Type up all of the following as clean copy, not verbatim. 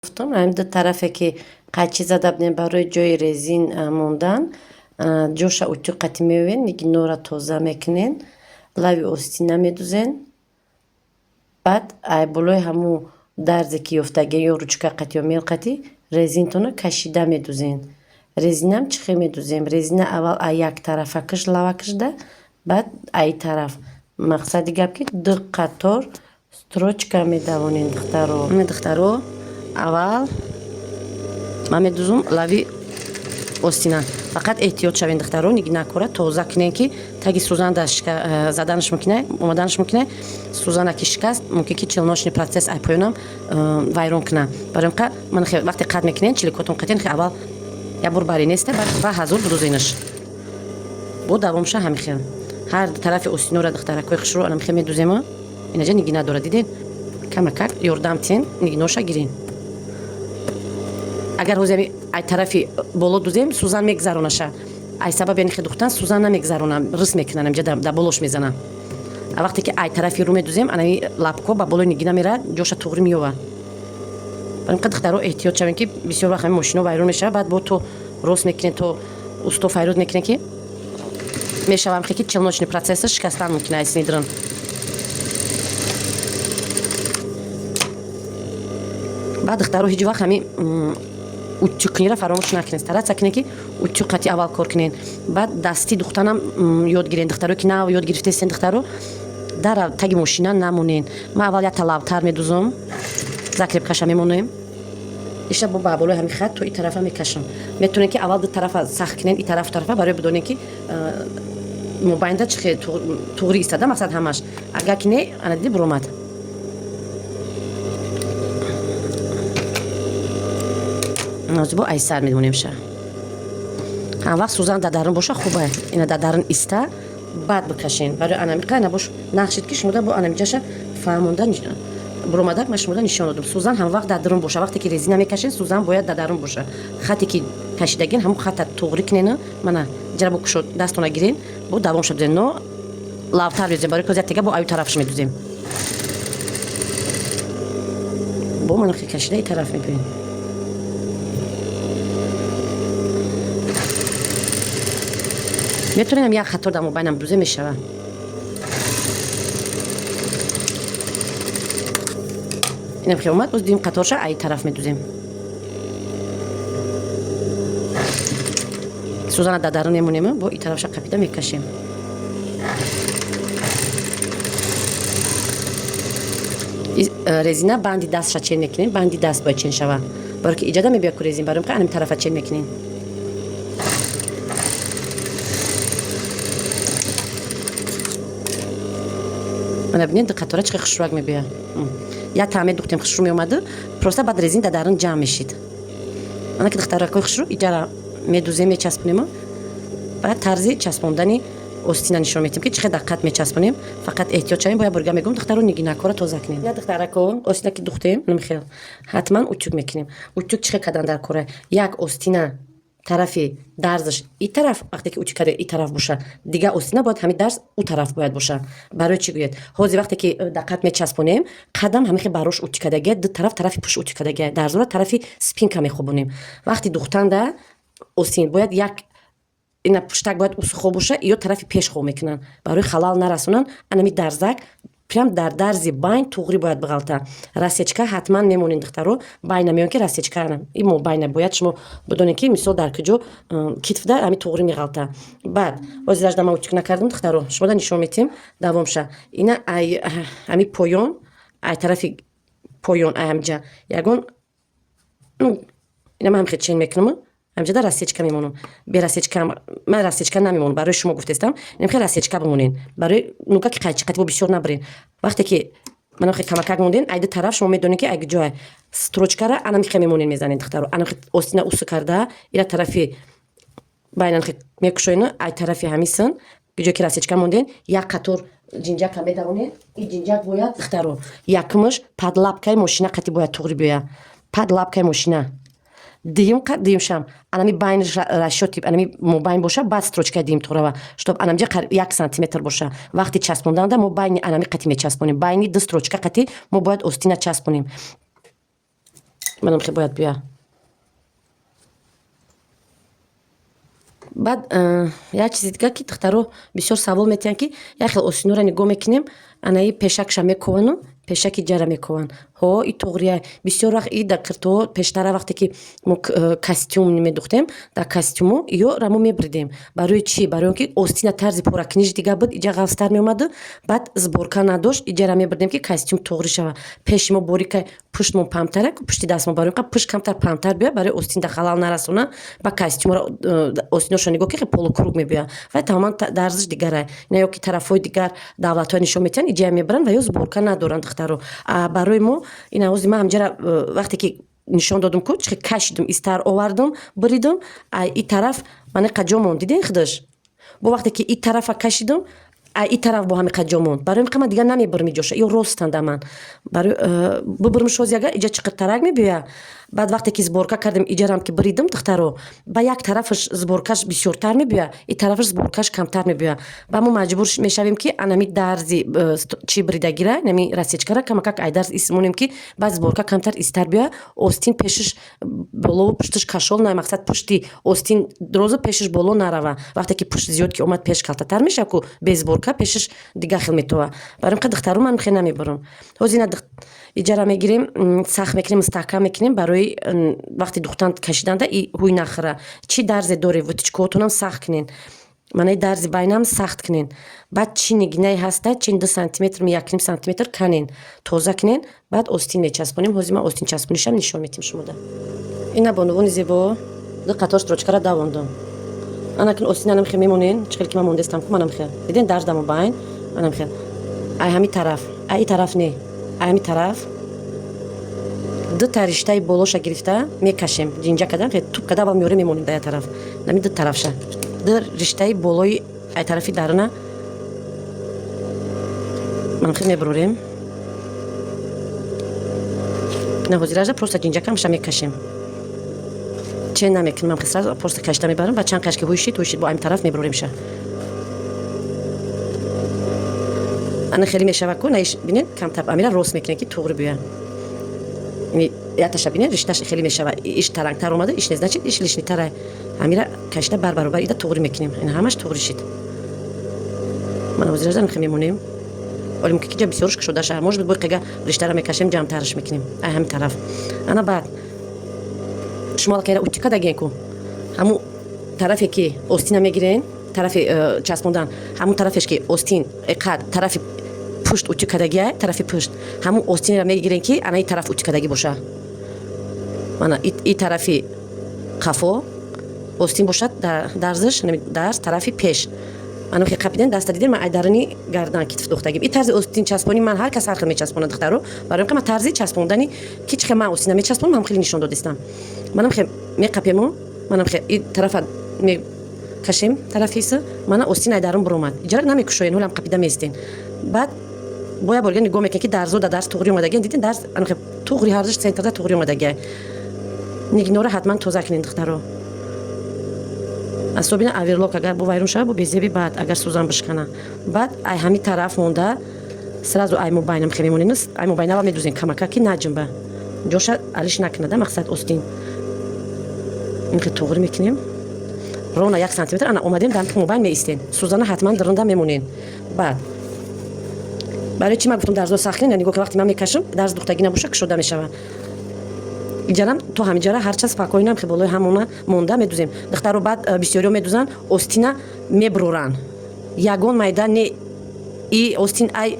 گفتم همین دو طرفه که قچی زده بودیم برای جای رزین موندن جوش اوتو قطی میوین دیگه نورا توزه میکنین لوی اوستینه میدوزین بعد ای بلوی همو درزی که یفتگه یا روچکه قطی یا میل قطی رزین تونو کشیده میدوزین رزینم چخی میدوزیم رزینه اول ای یک طرفه کش لوه کش ده بعد ای طرف مقصدی گب که دو قطار ستروچکه میدوانین دخترو اول من میدوزم لوی اوستینا فقط احتیاط شوین دخترو نگی نکوره توزه کنین که تاگی سوزن زدنش میکنه اومدنش میکنه سوزن که شکست ممکن که چلناشنی پروسس ای پایونم وایرون کنه برای اینکه من خیلی وقتی قد میکنین چلیکوتون قطین که اول یا بور باری نیسته بعد حضور بدوزینش بو دوامشه همین خیلی هر طرف اوستینو را دختره کوی خشرو الان خیلی میدوزیم اینجا نگی نداره دیدین کمک یوردام تین نگی نوشا گیرین اگر روزی ای طرفی بالا دوزیم سوزن میگذرونشه ای سبب یعنی خدوختن سوزن نمیگذرونم رس میکنم اینجا در بالوش میزنم وقتی که ای طرفی رو میدوزیم انا لابکو با بالا نگی نمیره جوش توغری میوه بریم که دخترو احتیاط شوین که بسیار وقت ماشینو وایرون میشه بعد با تو روس میکنین تو استو فایرود میکنین که میشوام که چلناشنی پروسسش شکستن ممکنه است ندارن بعد دخترو هیچ وقت همین اوچکنی را فراموش نکنید طرف کنید که اوچقتی اول کار کنین بعد دستی دخترم یاد گیرین دخترو که نه یاد گرفته است دخترو در تگ ماشینا نمونین ما اول یا طلبتر میدوزم ذکر بکشم میمونیم ایشا با بابلو همین خط تو این طرفا میکشم میتونین که اول دو طرف سخت کنین این طرفا برای بدونین که موبایل چه توری استاده مقصد همش اگر که نه انا دی برومد نازبو ایسر میدونیم شه هم وقت سوزن دادرن باشه خوبه اینا دادرن ایسته بعد بکشین برای انا میکنه نباش نقشید که شما با انا میجاشه فهموندن برومدک مشموله نشون دادم سوزن هم وقت دادرن باشه وقتی که رزینه میکشین سوزن باید دادرن باشه خطی که کشیدگین هم خط توغری کنین منه جربو کشو دستونه گیرین بو دوام شد نو لاوتر بزنیم برای کوزه دیگه با ای طرفش میدوزیم بو من کشیده ای طرف میکنین میتونیم یک خطور در موبایلم دوزه میشه اینم که اومد باز دیم قطارش ای طرف میدوزیم سوزن دادرون نمونیم با این طرفش قپیده میکشیم رزینه بندی دستش چین میکنین بندی دست باید چین شوه برای که ایجاده میبیا که رزین برای که اینم طرف چین میکنین من ببینید قطاره چه خشواک میبیا یا تعمید دختیم خشرو میومده پروسه بعد رزین دادرن جمع میشید انا که دختره کوی خشرو ایجا میدوزیم میچسبونیم بعد طرزی چسبوندنی اوستینا نشون میدیم که چقدر دقت میچسبونیم فقط احتیاط چایم باید برگا میگم دخترو نگی نکوره توزه کنین یا دختره کو اوستینا که دختیم نمیخیل حتما اوچوک میکنیم اوچوک چقدر کدن در کوره یک اوستینا طرفی درزش این طرف وقتی که اوچکره این طرف باشه دیگه اوستینا باید همین درز اون طرف باید باشه برای چی گوید حوزی وقتی که دقت میچسبونیم قدم همین براش اوچکدگه دو طرفی پوش اوچکدگه درز رو طرفی سپین کمی خوبونیم وقتی دوختنده اوستین باید یک اینا پشتک باید اوس خوب باشه یا طرفی پیش خوب میکنن برای خلال نرسونن انمی درزک прям در درزی باین توغری باید بغلطه راسیچکا حتما میمونین دخترو باین میون که راسیچکا این مو باین باید شما بدونین که مثال در کجا کتف در همین توغری میغلطه بعد باز راج دما اوچک نکردم دخترو شما نشون میتیم دوام شه اینا همین پویون ای طرفی پویون همجا یگون اینا من خیلی چین میکنم همجا در راسیچکا میمونم به راسیچکا من راسیچکا نمیمونم برای شما گفتم نمیخواد راسیچکا بمونین برای نوکا که قچقتی بسیار نبرین وقتی که من خیلی کمک موندین ایده طرف شما میدونین که اگه جای ستروچکا را انا میخوام میمونین میزنین دخترو انا خیلی اوستینا اوس کرده اینا طرفی باین خیلی میکشوین ای طرفی همیسن گجا که راسیچکا موندین یک قطور جینجا کمی دونین این جینجا باید دخترو یکمش پادلابکای ماشینا قتی باید توغری بیا پادلابکای ماشینا دیم شم انمی باین رشوتی انمی موبایل باشه بعد ستروچکا دیم تورا شتاب انمجا 1 سانتی باشه وقتی چسبوندن مو باین انمی قتی میچسبونیم باینی دو ستروچکا قتی مو باید اوستینا چسبونیم منم خیلی باید بیا. بعد یک چیزی دیگه که دخترها بسیار سوال میتونن که یک خیلی اوسینو را نگاه میکنیم انایی پیشکش میکنن پیشکی جرا میکنن ها این توغریه بسیار وقت این دکتر پیشتر وقتی که ما کاستیوم نمیدوختیم در کاستیومو یا رامو میبردیم برای چی برای اینکه اوستینا طرز پوراکنیش دیگه بود اینجا غوستر میومد بعد زبورکا نداشت اینجا را میبردیم که کاستیوم توغری شود پیش ما بوریکای پشت ما پامتره پشتی دست ما برای اینکه پشت کمتر پامتر بیا برای اوستین در خلال نرسونه با کاستیوم را اوستینوش نگاه که полукруг میبیا و تمام درزش دیگره نه که طرفای دیگر دولت‌ها نشون میتن اینجا میبرن و یا زبورکا ندارن دخترو برای ما این اوزی ما همجرا وقتی که نشون دادم که چه کشیدم استار آوردم بریدم این طرف من قجامون دیدین خودش با وقتی که این طرف کشیدم این طرف با همین قجامون برای اینکه من دیگه نمیبرم جوش یا راستند من برای ببرم شوز یگه اینجا چقدر ترک میبیا بعد وقتی که زبورکا کردم اینجا که بریدم دخترو با یک طرفش زبورکاش بسیارتر میبیا این طرفش زبورکاش کمتر میبیا با ما مجبور میشویم که انمی درزی چی بریدگیره نمی راسیچکارا کماکک ای درز اسمونیم که بعد زبورکا کمتر استر بیا اوستین پیشش боло пушташ кашол на мақсад пушти остин дрозу пешиш боло нарава вақте ки пушт зиёд ки омад пеш калтатар меша ку без борка пешиш дига хел метова барам қа духтару ман хе намебарам ҳозина иҷара мегирем сах мекунем мустаҳкам мекунем барои вақти духтан кашиданда и ҳуй нахӯра чӣ дарзе доре вутичкоатонам сахт кунен манай дарзи байнам сахт кунен баъд чӣ нигинаи ҳаста чин 2 сантиметр 1 сантиметр канен тоза кунен баъд остин мечаспонем ҳозир ман остин часпонишам нишон медиҳам шумода ина бонувони зебо ду қатор строчкара давондам анакун остинанам хел мемонен чӣ хел ки ман мондестам ку манам хел диден дарздамо байн манам хел ай ҳами тараф ай тараф не ай ҳами тараф ду та риштаи болоша гирифта мекашем ҷинҷа кадан хел туп када ва меёре мемонем да я тараф нами ду тарафша ду риштаи болои ай тарафи дарна манам хел мебурорем ина ҳозиража просто ҷинҷакамша мекашем чен намекунем ман сразу просто кашида мебарам ба чанд кашки ҳуйшид бо ами тараф мебуроремша ана хеле мешава ку наиш бинед камтар амира рост мекунем ки туғри бия ини яташа бинед ришташ хеле мешава иш тарангтар омада иш не значит иш лишнитара амира кашида барбаробар ида туғри мекунем ин ҳамаш туғри шид ман ҳозиража хеле мемонем ولی ممکنه که بسیارش کشیده شه موش بود که ریشتر میکشیم جمع ترش میکنیم همین طرف انا بعد شمال که اوتیکا دگین کو همون طرفی که اوستین میگیرین طرف چسبوندن همون طرفش که اوستین اقاد طرف پشت اوتیکا دگیه طرف پشت همون اوستین را میگیرین که انا این طرف اوتیکا دگی باشه من این طرفی قفا اوستین باشد درزش درز طرفی پیش منو که قپیدن دست دیدم من ایدارنی گردن کتف دختگیم این طرز اوستین چسبونی من هر کس هر خیلی میچسبونه دخترو برای اینکه من طرزی چسبوندنی که چه من اوستین میچسبونم هم خیلی نشون دادستم منم خیلی میقپیمو منم خیلی این طرف می کشیم طرفیسه من اوستین ایدارم برومد اجاره نمیکشوین هولم قپیدم میستین بعد باید برگن نگاه میکنی که درزو درز توغری اومدگین دیدین درز انا خیلی توغری هرزش سنتر توغری اومدگی نگینوره حتما توزا کنین دخترو особенно аверлок агар бо вайрон шава бо безеби баъд агар сӯзан бишкана баъд ай ҳами тараф монда сразу ай мобайнам хеле мемонем ай мобайнава медузем камака ки наҷмба ҷоша алиш накунада мақсад остин инқи тоғри мекунем рона 1 сантиметр ана омадем дар мобайн меистем сӯзана ҳатман дарунда мемонен баъд барои чӣ ман гуфтам дарзо сахт кунем нигоҳ ки вақти ман мекашам дарз духтагӣ набоша кушода мешава иҷарам то ҳамиҷара ҳарча спокойнам ки болои ҳамона монда медузем духтаро баъд бисёриё медузан остина мебуроран ягон майда не и остин ай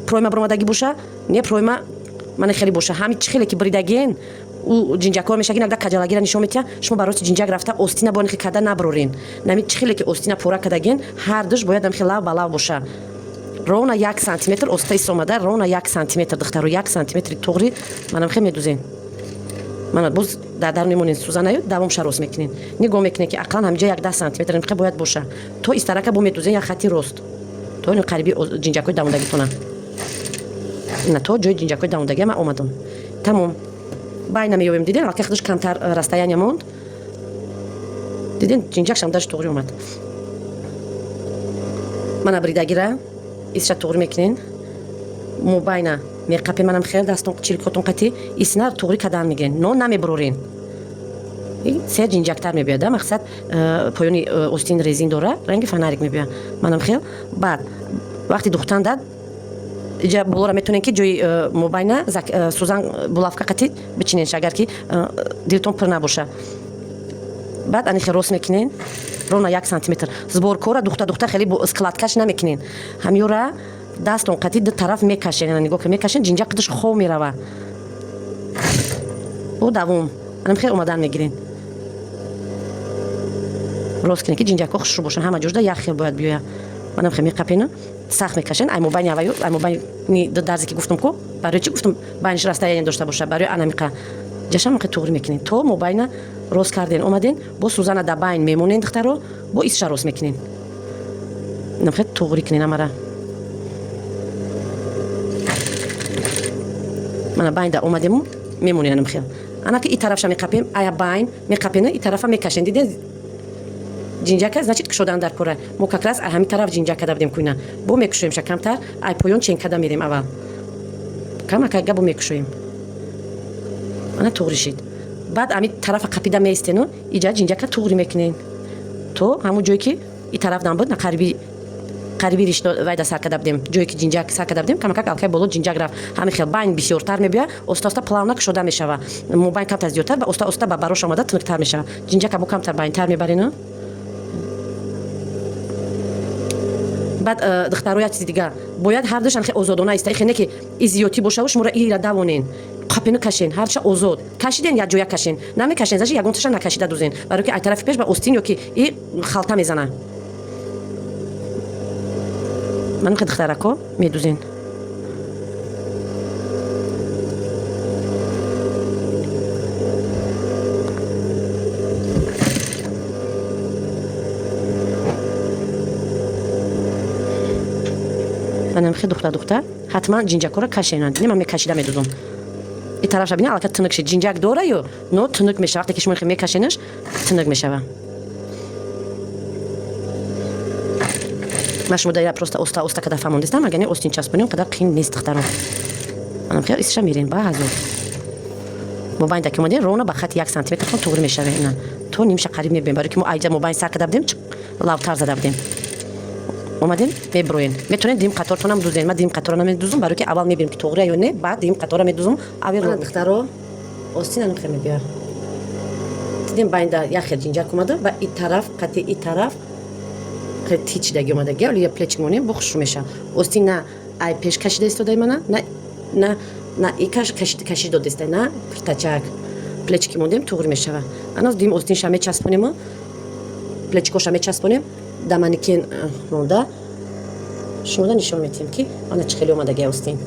пройма буромадагӣ боша не пройма мана хеле боша ҳами чӣ хеле ки буридагиен у ҷинҷакҳо мешагин агда каҷалагира нишон метиҳа шумо бароси ҷинҷак рафта остина бонихи када набурорен нами чӣ хеле ки остина пора кадагиен ҳар душ бояд амхи лав ба лав боша ровна 1 сантиметр остаис омада ровна 1 сантиметр духтаро 1 сантиметри тоғри манам хе медузен манат боз дар мемонен сӯзанаю давомша рост мекунен нигоҳ мекунен ки ақаллан ҳамиҷа 1-10 сантиметр нақи бояд боша то истарака бо медузен як хати рост то ин қариби ҷинҷакҳои давондагитона ина то ҷои ҷинҷакҳои давондагия ман омадам тамом байна меёбем диден алки худаш камтар расстояния монд диден ҷинҷакшам дарш тоғри омад мана бридагира исша тоғри мекунен мобайна меқапен манам хел дастон чилкотон қати исна туғри кадан мегин но намебрурин се ҷинҷактар мебиёд мақсад поёни остин резин дора ранги фонарик мебиёд манам хел баъд вақти духтан дад иҷа болора метонен ки ҷои мобайна сӯзан булавка қати бичинен агар ки дилтон пир набоша баъд ани хел рост мекунен ровно 1 сантиметр зборкора духта хеле складкаш намекунен ҳамёра дастон қати ду тараф мекашен нигоҳ ки мекашен ҷинҷак қидаш хов мерава бо давом анам хел омадан мегирен рост кунен ки ҷинҷакҳо хушрӯ бошанд ҳама ҷурда як хел бояд биёяд манам хел меқапена сахт мекашен ай мобайни аваю ай мобайни дарзе ки гуфтам ко барои чи гуфтам байниш расстояние дошта боша барои анамиқа ҷашам ки туғри мекунен то мобайна рост карден омаден бо сӯзана да байн мемонен духтаро бо исша рост мекунен нам хел туғри кунен амара мана байн да омадему мемонен анам хел ана ки и тарафша меқапем ая байн меқапена и тарафа мекашен диден ҷинҷака значит кушодан дар кора мо как раз ҳамин тараф ҷинҷак када будем куина бо мекушоемша камтар ай поён чен када мерем аввал камакага бо мекушоем ана туғри шид баъд ами тарафа қапида меистену иҷа ҷинҷака туғри мекунен то ҳамун ҷое ки и тараф дам буд на қариби ришто вайда сар када будем ҷое ки ҷинҷак сар када будем камакак алкай боло ҷинҷак рафт ҳамин хел байн бисёртар мебиёяд оста плавна кушода мешава мобайн камтар зиёдтар оста ба барош омада тунуктар мешава ҷинҷака бо камтар байнтар мебарену баъд духтаро як чизи дигар бояд ҳар душан хеле озодона иста хеле не ки и зиёдтӣ бошаву шуморо ира давонен қапину кашен ҳарча озод кашиден як ҷоя кашен намекашен заши ягонташа накашида дузен барои ки ай тарафи пеш ба остин ё ки и халта мезана манам хел духтарако медузен манам хел духта ҳатман ҷинҷакҳоро кашенанд не ман мекашида медузам и тарафша бинед аллакай тунук шид ҷинҷак дора ё но тунук мешава вақте ки шумо хел мекашенаш тунук мешава ман шумо даира просто оста када фаҳмондистам агар не остин часпонем қадар қиин нест духтарон манам хел истша мерен ба ҳазор мобайн даки омадем ровно ба хати 1 сантиметр хон туғри мешава ина то нимша қариб мебием барои ки мо айҷа мобайн сар када будем лавтар зада будем омадем меброен метонед дим қатортонам дузен ман дим қатора намедузам барои ки аввал мебинем ки туғри ё не баъд дим қатора медузам аввал духтаро остин анам хел мебиёяд дидем байнда як хел ҷинҷак омада ва и тараф қати и тараф хеле тичидаги омадаги оли я плечик монем бо хушрӯ меша остин на ай пеш кашида истодаи мана на и кашид дода истаи на куртачак плечики мондем туғри мешава аноз дим остинша мечаспонему плечикоша мечаспонем да маникен монда шумода нишон метиҳем ки ана чӣ хеле омадаги остин